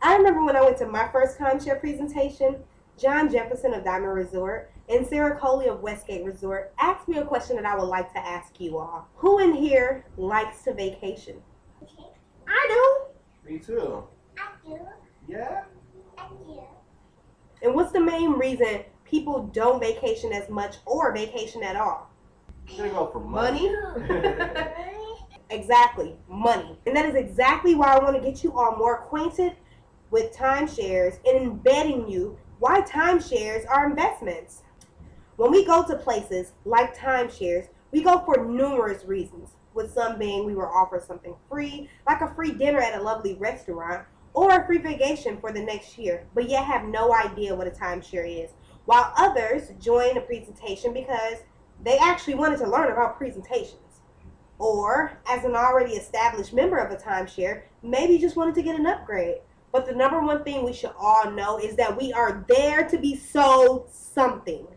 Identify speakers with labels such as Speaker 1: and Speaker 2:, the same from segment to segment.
Speaker 1: I remember when I went to my first timeshare presentation, John Jefferson of Diamond Resort and Sarah Coley of Westgate Resort asked me a question that I would like to ask you all. Who in here likes to vacation? I
Speaker 2: Me too.
Speaker 3: I do.
Speaker 2: Yeah?
Speaker 3: I do.
Speaker 1: And what's the main reason people don't vacation as much or vacation at all?
Speaker 2: I'm gonna go for money.
Speaker 1: Exactly, money. And that is exactly why I want to get you all more acquainted with timeshares and embedding you why timeshares are investments. When we go to places like timeshares, we go for numerous reasons, with some being we were offered something free, like a free dinner at a lovely restaurant, or a free vacation for the next year, but yet have no idea what a timeshare is, while others join a presentation because they actually wanted to learn about presentations. Or, as an already established member of a timeshare, maybe just wanted to get an upgrade. But the number one thing we should all know is that we are there to be sold something.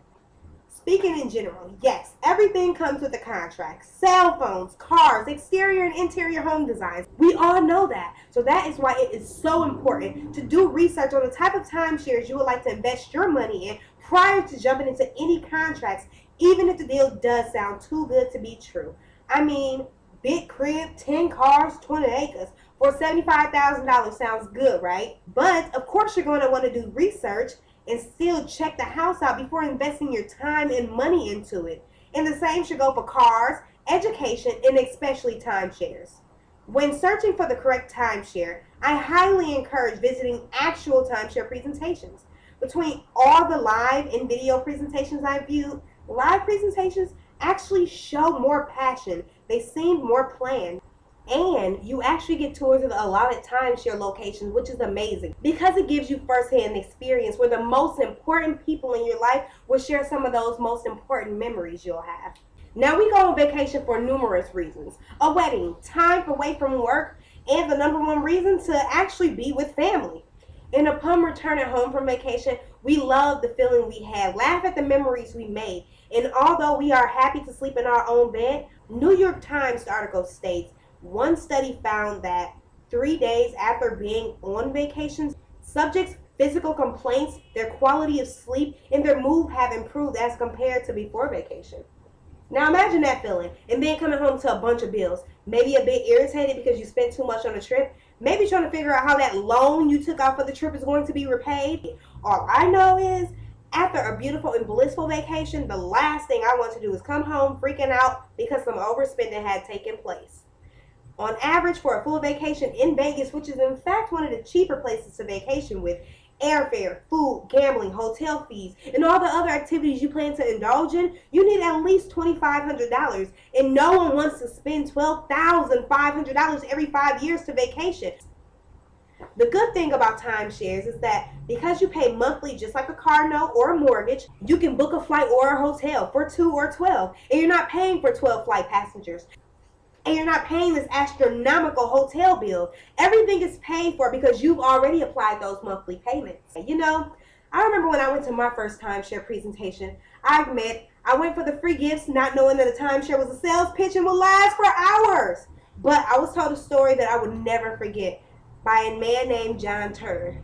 Speaker 1: Speaking in general, yes, everything comes with a contract. Cell phones, cars, exterior and interior home designs. We all know that. So that is why it is so important to do research on the type of timeshares you would like to invest your money in prior to jumping into any contracts, even if the deal does sound too good to be true. I mean, big crib, 10 cars, 20 acres for $75,000 sounds good, right? But of course you're going to want to do research and still check the house out before investing your time and money into it. And the same should go for cars, education, and especially timeshares. When searching for the correct timeshare, I highly encourage visiting actual timeshare presentations. Between all the live and video presentations I've viewed, live presentations actually show more passion. They seem more planned. And you actually get tours of the allotted timeshare locations, which is amazing because it gives you firsthand experience where the most important people in your life will share some of those most important memories you'll have. Now we go on vacation for numerous reasons. A wedding, time away from work, and the number one reason to actually be with family. And upon returning home from vacation, we love the feeling we had, laugh at the memories we made. And although we are happy to sleep in our own bed, New York Times article states, one study found that 3 days after being on vacation, subjects' physical complaints, their quality of sleep, and their mood have improved as compared to before vacation. Now imagine that feeling, and then coming home to a bunch of bills. Maybe a bit irritated because you spent too much on the trip. Maybe trying to figure out how that loan you took out for the trip is going to be repaid. All I know is, after a beautiful and blissful vacation, the last thing I want to do is come home freaking out because some overspending had taken place. On average, for a full vacation in Vegas, which is in fact one of the cheaper places to vacation with, airfare, food, gambling, hotel fees, and all the other activities you plan to indulge in, you need at least $2,500. And no one wants to spend $12,500 every 5 years to vacation. The good thing about timeshares is that because you pay monthly just like a car note or a mortgage, you can book a flight or a hotel for 2 or 12, and you're not paying for 12 flight passengers. And you're not paying this astronomical hotel bill. Everything is paid for because you've already applied those monthly payments. You know, I remember when I went to my first timeshare presentation, I admit I went for the free gifts not knowing that a timeshare was a sales pitch and would last for hours. But I was told a story that I would never forget by a man named John Turner.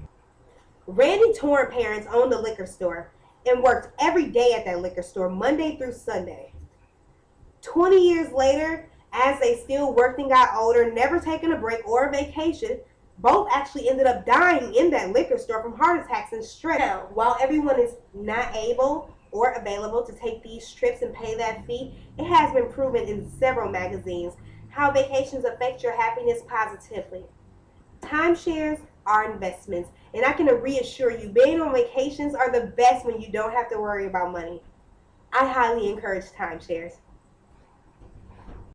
Speaker 1: Randy Torn parents owned a liquor store and worked every day at that liquor store, Monday through Sunday. 20 years later, as they still worked and got older, never taking a break or a vacation, both actually ended up dying in that liquor store from heart attacks and stress. While everyone is not able or available to take these trips and pay that fee, it has been proven in several magazines how vacations affect your happiness positively. Timeshares are investments, and I can reassure you, being on vacations are the best when you don't have to worry about money. I highly encourage timeshares.